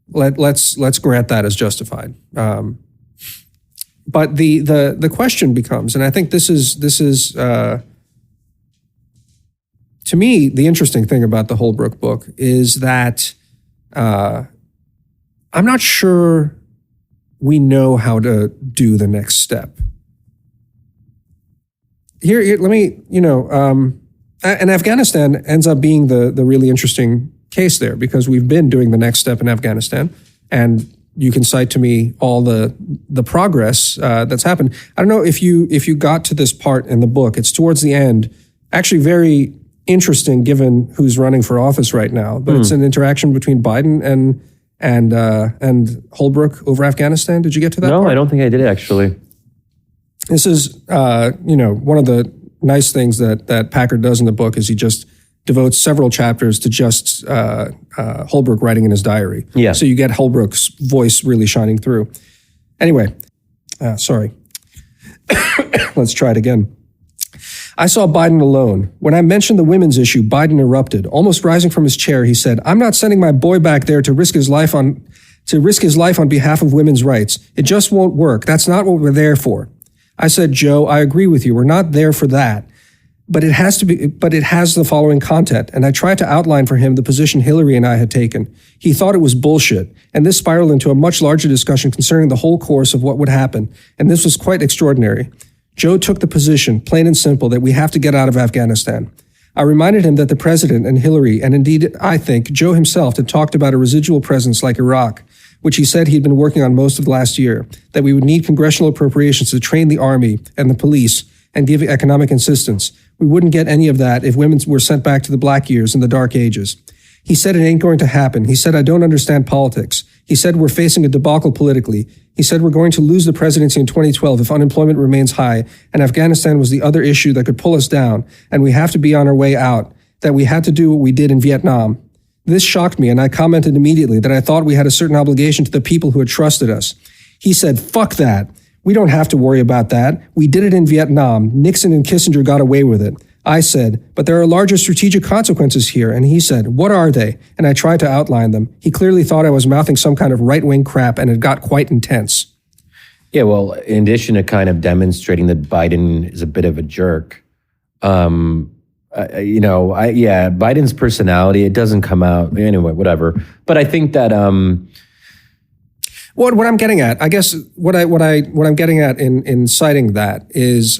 S1: Let's grant that as justified. But the question becomes, and I think this is to me the interesting thing about the Holbrooke book is that I'm not sure we know how to do the next step. Here, let me, and Afghanistan ends up being the really interesting case there because we've been doing the next step in Afghanistan, and you can cite to me all the progress that's happened. I don't know if you got to this part in the book. It's towards the end, actually very interesting given who's running for office right now. But it's an interaction between Biden and Holbrooke over Afghanistan. Did you get to that?
S2: No,
S1: part?
S2: I don't think I did actually.
S1: This is, one of the nice things that Packard does in the book is he just devotes several chapters to just Holbrooke writing in his diary.
S2: Yeah.
S1: So you get Holbrooke's voice really shining through. Anyway, sorry. Let's try it again. I saw Biden alone. When I mentioned the women's issue, Biden erupted. Almost rising from his chair, he said, "I'm not sending my boy back there to risk his life on behalf of women's rights. It just won't work. That's not what we're there for." I said, "Joe, I agree with you. We're not there for that. But it has the following content." And I tried to outline for him the position Hillary and I had taken. He thought it was bullshit. And this spiraled into a much larger discussion concerning the whole course of what would happen. And this was quite extraordinary. Joe took the position, plain and simple, that we have to get out of Afghanistan. I reminded him that the president and Hillary, and indeed, I think, Joe himself, had talked about a residual presence like Iraq, which he said he'd been working on most of last year, that we would need congressional appropriations to train the army and the police and give economic assistance. We wouldn't get any of that if women were sent back to the black years and the dark ages. He said it ain't going to happen. He said, I don't understand politics. He said we're facing a debacle politically. He said we're going to lose the presidency in 2012 if unemployment remains high, and Afghanistan was the other issue that could pull us down, and we have to be on our way out, that we had to do what we did in Vietnam. This shocked me, and I commented immediately that I thought we had a certain obligation to the people who had trusted us. He said, fuck that. We don't have to worry about that. We did it in Vietnam. Nixon and Kissinger got away with it. I said, but there are larger strategic consequences here. And he said, what are they? And I tried to outline them. He clearly thought I was mouthing some kind of right-wing crap, and it got quite intense.
S2: Yeah, well, in addition to kind of demonstrating that Biden is a bit of a jerk, Biden's personality, it doesn't come out anyway, whatever. But I think that
S1: what I'm getting at, I guess what I'm getting at in citing that is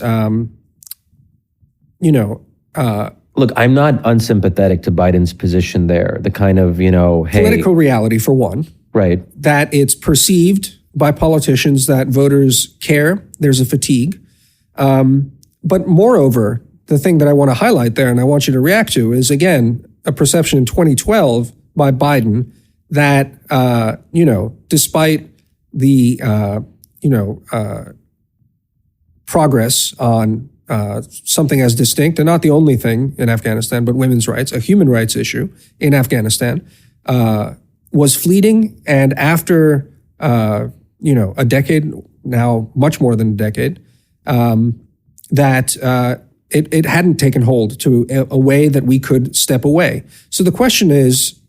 S2: look, I'm not unsympathetic to Biden's position there. The kind of, hey,
S1: political reality for one,
S2: right?
S1: That it's perceived by politicians that voters care. There's a fatigue, but moreover, the thing that I want to highlight there, and I want you to react to, is again a perception in 2012 by Biden that despite the progress on something as distinct, and not the only thing in Afghanistan, but women's rights, a human rights issue in Afghanistan, was fleeting. And after, a decade, now much more than a decade, it hadn't taken hold to a way that we could step away. So the question is,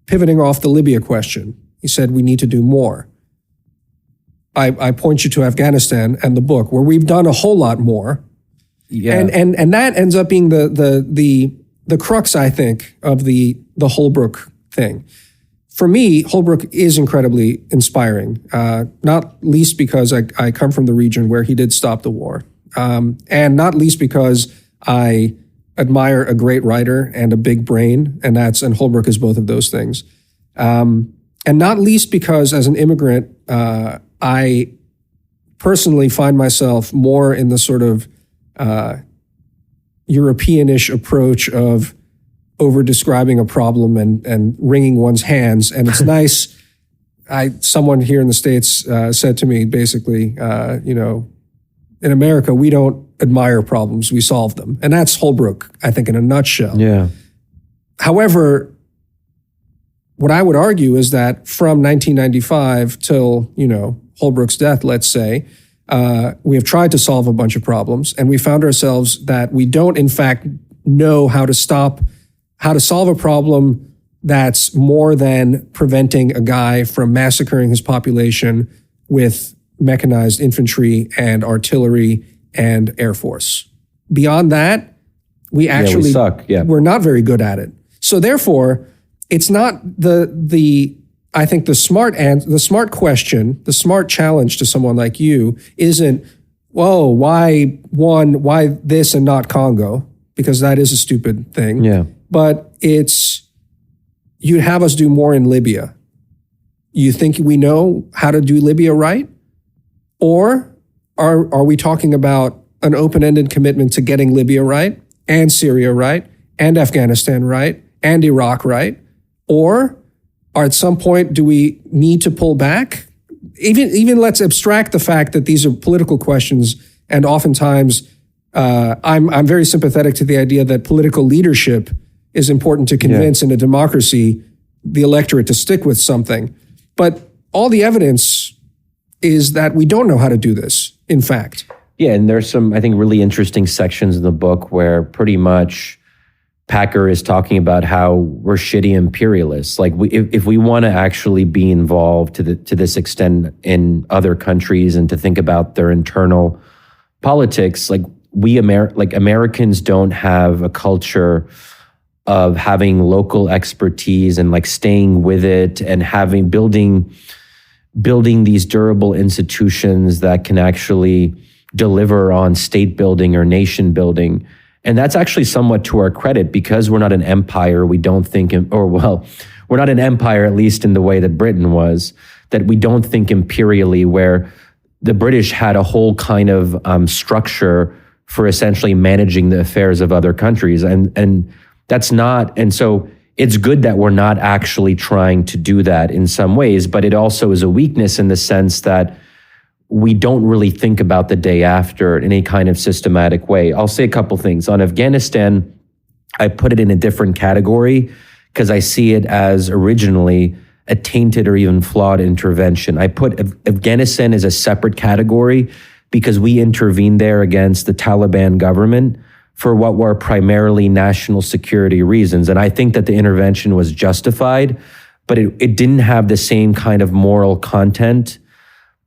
S1: pivoting off the Libya question, he said we need to do more. I point you to Afghanistan and the book where we've done a whole lot more. Yeah. And that ends up being the crux, I think, of the Holbrooke thing. For me, Holbrook is incredibly inspiring, not least because I come from the region where he did stop the war, and not least because I admire a great writer and a big brain, and Holbrook is both of those things. And not least because as an immigrant, I personally find myself more in the sort of European-ish approach of over-describing a problem and wringing one's hands. And it's nice. Someone here in the States said to me, basically, in America, we don't admire problems, we solve them. And that's Holbrook, I think, in a nutshell. Yeah. However, what I would argue is that from 1995 till, Holbrook's death, let's say, we have tried to solve a bunch of problems, and we found ourselves that we don't, in fact, know how to solve a problem that's more than preventing a guy from massacring his population with mechanized infantry and artillery and Air Force. Beyond that, we actually
S2: suck. Yeah.
S1: We're not very good at it. So therefore, it's not I think the smart question, the smart challenge to someone like you isn't, whoa, why this and not Congo? Because that is a stupid thing.
S2: Yeah.
S1: But it's, you'd have us do more in Libya. You think we know how to do Libya right? Or are we talking about an open-ended commitment to getting Libya right, and Syria right, and Afghanistan right, and Iraq right? Or at some point, do we need to pull back? Even let's abstract the fact that these are political questions, and oftentimes I'm very sympathetic to the idea that political leadership is important to convince in a democracy the electorate to stick with something. But all the evidence is that we don't know how to do this, in fact.
S2: Yeah, and there's some, I think, really interesting sections in the book where pretty much Packer is talking about how we're shitty imperialists. Like, if we want to actually be involved to this extent in other countries and to think about their internal politics, like Americans don't have a culture of having local expertise and like staying with it and building these durable institutions that can actually deliver on state building or nation building. And that's actually somewhat to our credit, because we're not an empire. We don't think, we're not an empire, at least in the way that Britain was, that we don't think imperially, where the British had a whole kind of structure for essentially managing the affairs of other countries. And that's not, and so it's good that we're not actually trying to do that in some ways, but it also is a weakness in the sense that we don't really think about the day after in any kind of systematic way. I'll say a couple things. On Afghanistan, I put it in a different category because I see it as originally a tainted or even flawed intervention. I put Afghanistan as a separate category because we intervened there against the Taliban government for what were primarily national security reasons. And I think that the intervention was justified, but it didn't have the same kind of moral content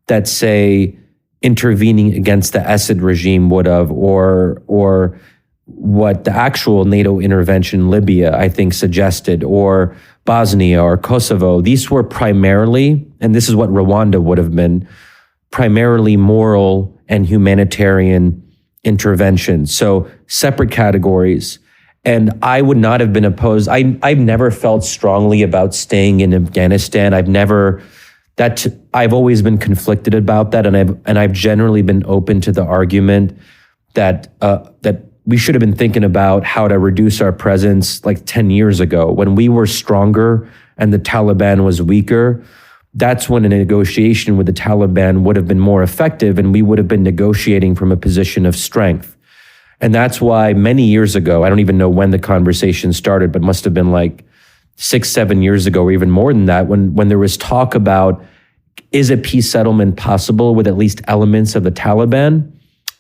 S2: that, say, intervening against the Assad regime would have, or what the actual NATO intervention in Libya, I think, suggested, or Bosnia or Kosovo. These were primarily, and this is what Rwanda would have been, primarily moral and humanitarian interventions. So separate categories. And I would not have been opposed. I've never felt strongly about staying in Afghanistan. I've always been conflicted about that, and I've generally been open to the argument that we should have been thinking about how to reduce our presence like 10 years ago when we were stronger and the Taliban was weaker. That's when a negotiation with the Taliban would have been more effective, and we would have been negotiating from a position of strength. And that's why many years ago, I don't even know when the conversation started, but must have been like 6-7 years ago, or even more than that, when there was talk about, is a peace settlement possible with at least elements of the Taliban?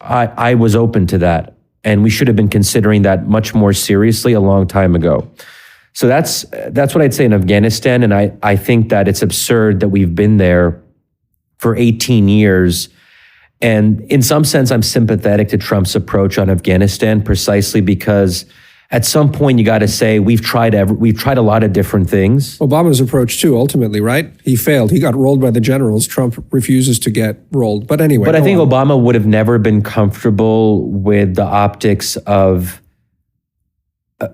S2: I was open to that. And we should have been considering that much more seriously a long time ago. So that's what I'd say in Afghanistan. And I think that it's absurd that we've been there for 18 years. And in some sense, I'm sympathetic to Trump's approach on Afghanistan precisely because at some point you got to say we've tried a lot of different things.
S1: Obama's approach too, ultimately, right? He failed. He got rolled by the generals. Trump refuses to get rolled. But anyway.
S2: But I think Obama would have never been comfortable with the optics of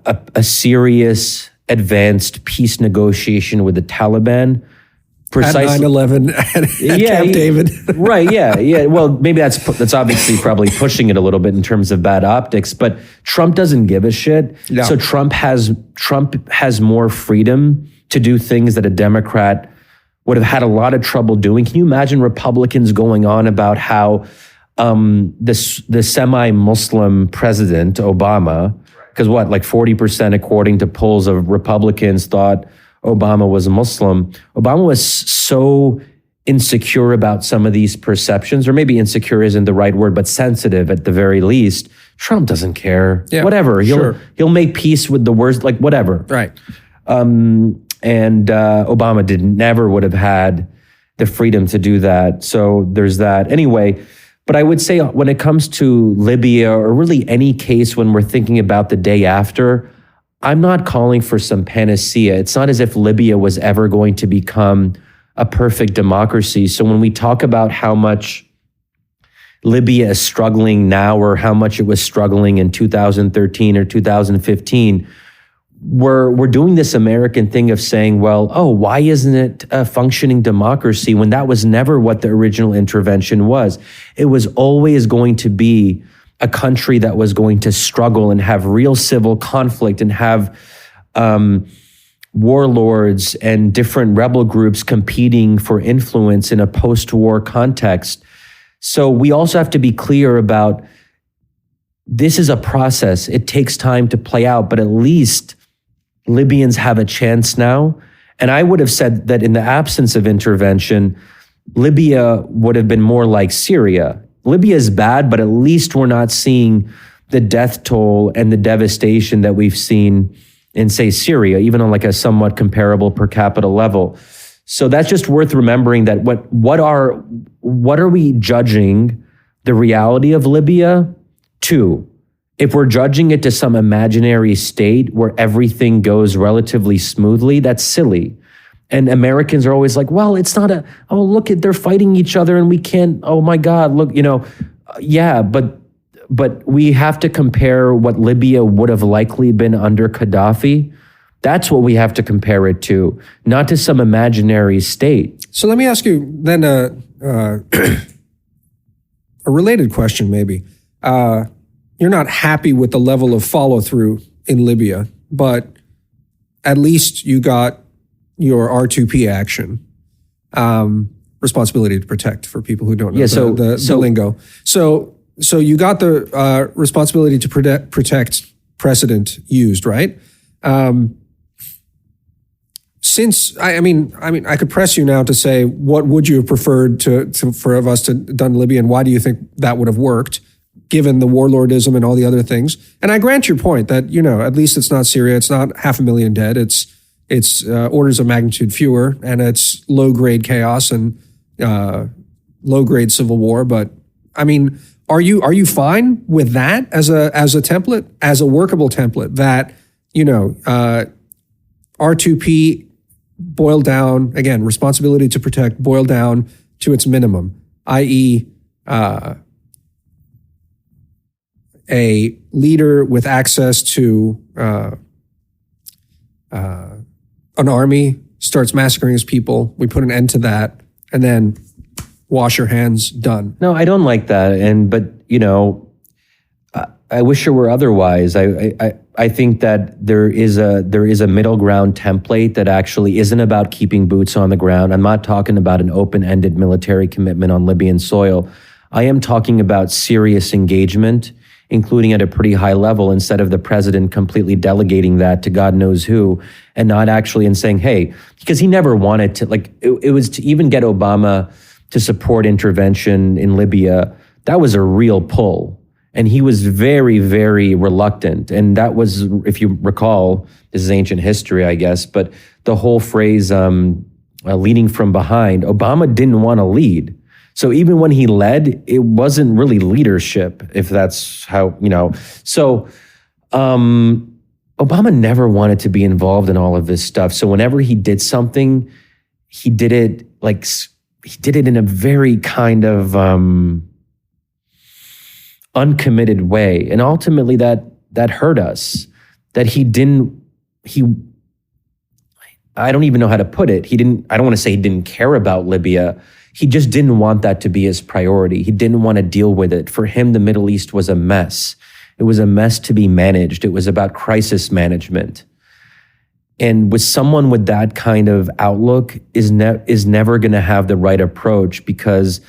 S2: a serious, advanced peace negotiation with the Taliban. Precisely.
S1: At 9/11 at Camp David.
S2: Right, yeah. Well, maybe that's obviously probably pushing it a little bit in terms of bad optics, but Trump doesn't give a shit. No. So Trump has more freedom to do things that a Democrat would have had a lot of trouble doing. Can you imagine Republicans going on about how the semi-Muslim president, Obama, because like 40% according to polls of Republicans thought Obama was a Muslim. Obama was so insecure about some of these perceptions, or maybe insecure isn't the right word, but sensitive at the very least. Trump doesn't care. Yeah, whatever. He'll make peace with the worst, like whatever.
S1: Right.
S2: And Obama never would have had the freedom to do that. So there's that. Anyway, but I would say when it comes to Libya, or really any case when we're thinking about the day after, I'm not calling for some panacea. It's not as if Libya was ever going to become a perfect democracy. So when we talk about how much Libya is struggling now, or how much it was struggling in 2013 or 2015, we're doing this American thing of saying, well, why isn't it a functioning democracy, when that was never what the original intervention was? It was always going to be a country that was going to struggle and have real civil conflict and have warlords and different rebel groups competing for influence in a post-war context. So we also have to be clear about this is a process. It takes time to play out, but at least Libyans have a chance now. And I would have said that in the absence of intervention, Libya would have been more like Syria. Libya is bad, but at least we're not seeing the death toll and the devastation that we've seen in, say, Syria, even on like a somewhat comparable per capita level. So that's just worth remembering that what are we judging the reality of Libya to? If we're judging it to some imaginary state where everything goes relatively smoothly, that's silly. And Americans are always like, well, it's not look at, they're fighting each other and we can't, oh my God, look, yeah, but we have to compare what Libya would have likely been under Gaddafi. That's what we have to compare it to, not to some imaginary state.
S1: So let me ask you then a related question maybe. you're not happy with the level of follow through in Libya, but at least you got your R2P action, responsibility to protect, for people who don't know the lingo. So you got the responsibility to protect precedent used, right? Since I mean, I could press you now to say, what would you have preferred for us to done in Libya, and why do you think that would have worked, given the warlordism and all the other things? And I grant your point that, at least it's not Syria, it's not 500,000 dead, it's orders of magnitude fewer, and it's low-grade chaos and low-grade civil war. But I mean, are you fine with that as a template, as a workable template, that R2P boiled down, again, responsibility to protect boiled down to its minimum, i.e., a leader with access to an army starts massacring his people, we put an end to that, and then wash your hands, done.
S2: No, I don't like that. But I wish it were otherwise. I think that there is a middle ground template that actually isn't about keeping boots on the ground. I'm not talking about an open-ended military commitment on Libyan soil. I am talking about serious engagement, including at a pretty high level, instead of the president completely delegating that to God knows who, and not actually and saying, hey, because he never wanted to, it was to even get Obama to support intervention in Libya, that was a real pull. And he was very, very reluctant. And that was, if you recall, this is ancient history, I guess, but the whole phrase, leading from behind, Obama didn't want to lead. So even when he led, it wasn't really leadership, if that's how, So Obama never wanted to be involved in all of this stuff. So whenever he did something, he did it in a very kind of uncommitted way. And ultimately that hurt us, that I don't even know how to put it. I don't want to say he didn't care about Libya. He just didn't want that to be his priority. He didn't want to deal with it. For him, the Middle East was a mess. It was a mess to be managed. It was about crisis management. And with someone with that kind of outlook is never going to have the right approach, because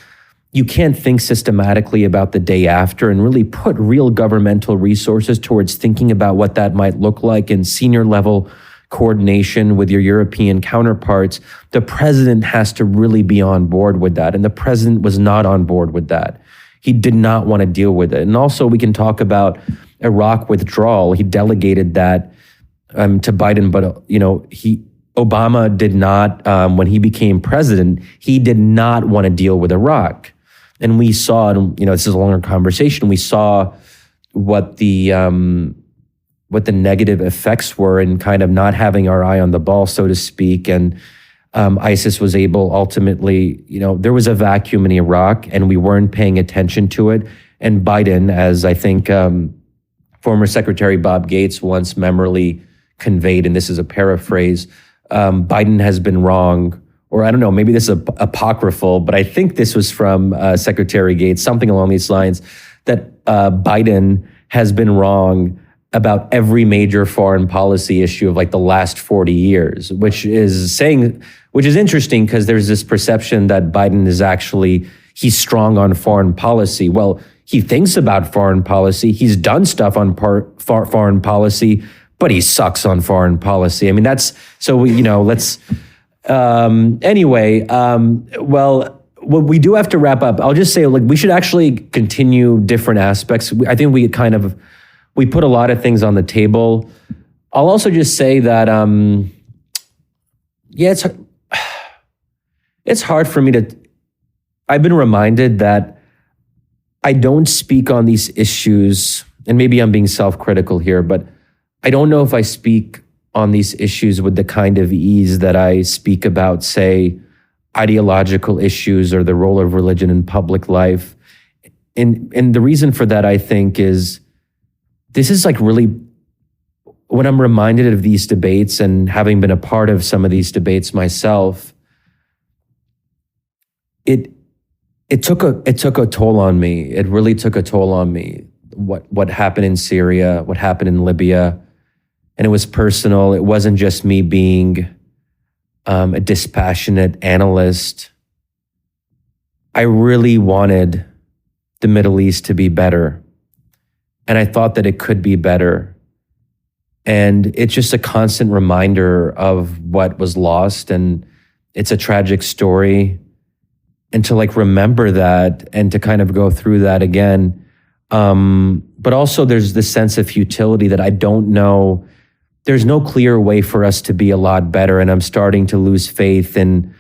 S2: you can't think systematically about the day after and really put real governmental resources towards thinking about what that might look like in senior level coordination with your European counterparts. The president has to really be on board with that. And the president was not on board with that. He did not want to deal with it. And also we can talk about Iraq withdrawal. He delegated that to Biden, but Obama did not, when he became president, he did not want to deal with Iraq. And we saw, this is a longer conversation, we saw what the negative effects were in kind of not having our eye on the ball, so to speak. And ISIS was able ultimately, there was a vacuum in Iraq and we weren't paying attention to it. And Biden, as I think former Secretary Bob Gates once memorably conveyed, and this is a paraphrase, Biden has been wrong, or I don't know, maybe this is apocryphal, but I think this was from Secretary Gates, something along these lines, that Biden has been wrong about every major foreign policy issue of the last 40 years, which is interesting, because there's this perception that Biden he's strong on foreign policy. Well, he thinks about foreign policy. He's done stuff on foreign policy, but he sucks on foreign policy. I mean, anyway, well, we do have to wrap up. I'll just say, we should actually continue different aspects. I think we put a lot of things on the table. I'll also just say that, it's hard for me I've been reminded that I don't speak on these issues, and maybe I'm being self-critical here, but I don't know if I speak on these issues with the kind of ease that I speak about, say, ideological issues or the role of religion in public life. And the reason for that, I think, is this is really, when I'm reminded of these debates and having been a part of some of these debates myself, it took a toll on me. It really took a toll on me. what happened in Syria, what happened in Libya, and it was personal. It wasn't just me being a dispassionate analyst. I really wanted the Middle East to be better, and I thought that it could be better. And it's just a constant reminder of what was lost, and it's a tragic story. And to like remember that and to kind of go through that again. But also there's this sense of futility that I don't know. There's no clear way for us to be a lot better. And I'm starting to lose faith in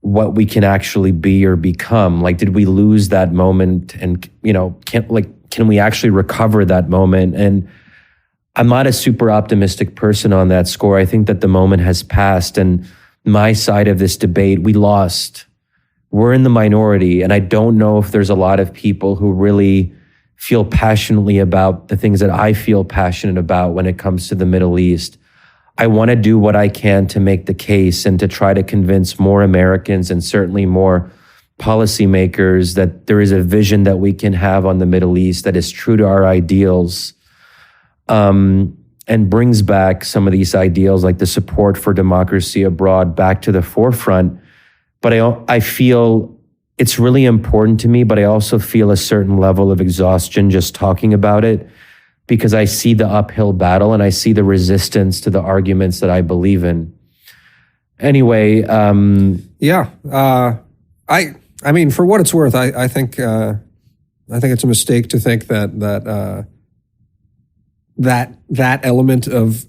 S2: what we can actually be or become. Like, did we lose that moment? And, can we actually recover that moment? And I'm not a super optimistic person on that score. I think that the moment has passed, and my side of this debate, we lost. We're in the minority, and I don't know if there's a lot of people who really feel passionately about the things that I feel passionate about when it comes to the Middle East. I want to do what I can to make the case and to try to convince more Americans and certainly more policymakers that there is a vision that we can have on the Middle East that is true to our ideals, and brings back some of these ideals like the support for democracy abroad back to the forefront. But I feel it's really important to me, but I also feel a certain level of exhaustion just talking about it, because I see the uphill battle and I see the resistance to the arguments that I believe in. Anyway,
S1: I mean, for what it's worth, I think it's a mistake to think that element of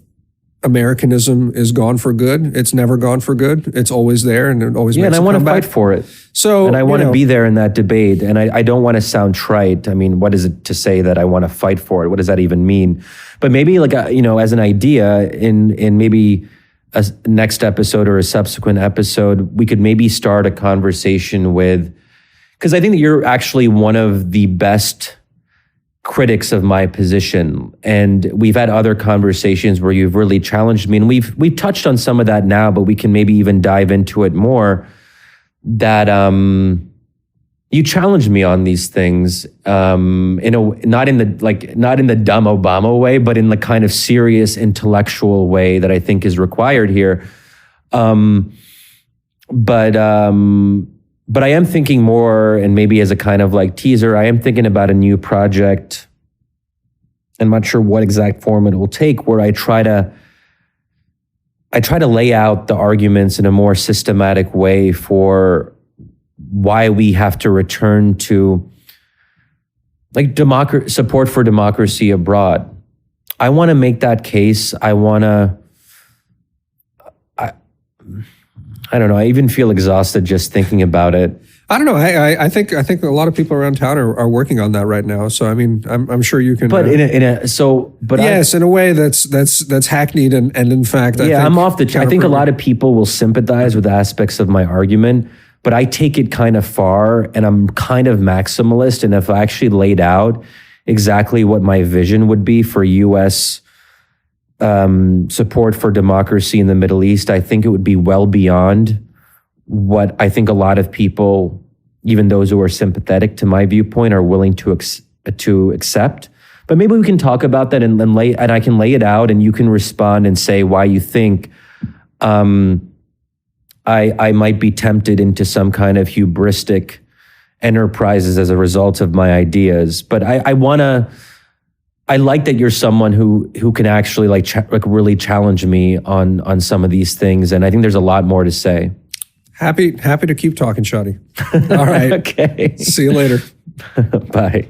S1: Americanism is gone for good. It's never gone for good. It's always there, and it always makes
S2: and I want to fight for it.
S1: So,
S2: and I want to be there in that debate. And I don't want to sound trite. I mean, what is it to say that I want to fight for it? What does that even mean? But maybe as an idea in maybe a next episode or a subsequent episode, we could maybe start a conversation with, because I think that you're actually one of the best critics of my position, and we've had other conversations where you've really challenged me, and we've touched on some of that now, but we can maybe even dive into it more. That you challenged me on these things, not in the dumb Obama way, but in the kind of serious intellectual way that I think is required here. But I am thinking more, and maybe as a kind of like teaser, I am thinking about a new project. I'm not sure what exact form it will take, where I try to lay out the arguments in a more systematic way for why we have to return to like support for democracy abroad. I want to make that case. I don't know. I even feel exhausted just thinking about it.
S1: I don't know. I think a lot of people around town are working on that right now. So I mean, I'm sure you can.
S2: But in a way
S1: that's hackneyed and in fact,
S2: I'm off the. I think a lot of people will sympathize with aspects of my argument, but I take it kind of far, and I'm kind of maximalist. And if I actually laid out exactly what my vision would be for U.S. support for democracy in the Middle East, I think it would be well beyond what I think a lot of people, even those who are sympathetic to my viewpoint, are willing to accept. But maybe we can talk about that and I can lay it out, and you can respond and say why you think I might be tempted into some kind of hubristic enterprises as a result of my ideas. But I like that you're someone who can actually really challenge me on some of these things, and I think there's a lot more to say.
S1: Happy to keep talking, Shadi. All right.
S2: Okay.
S1: See you later.
S2: Bye.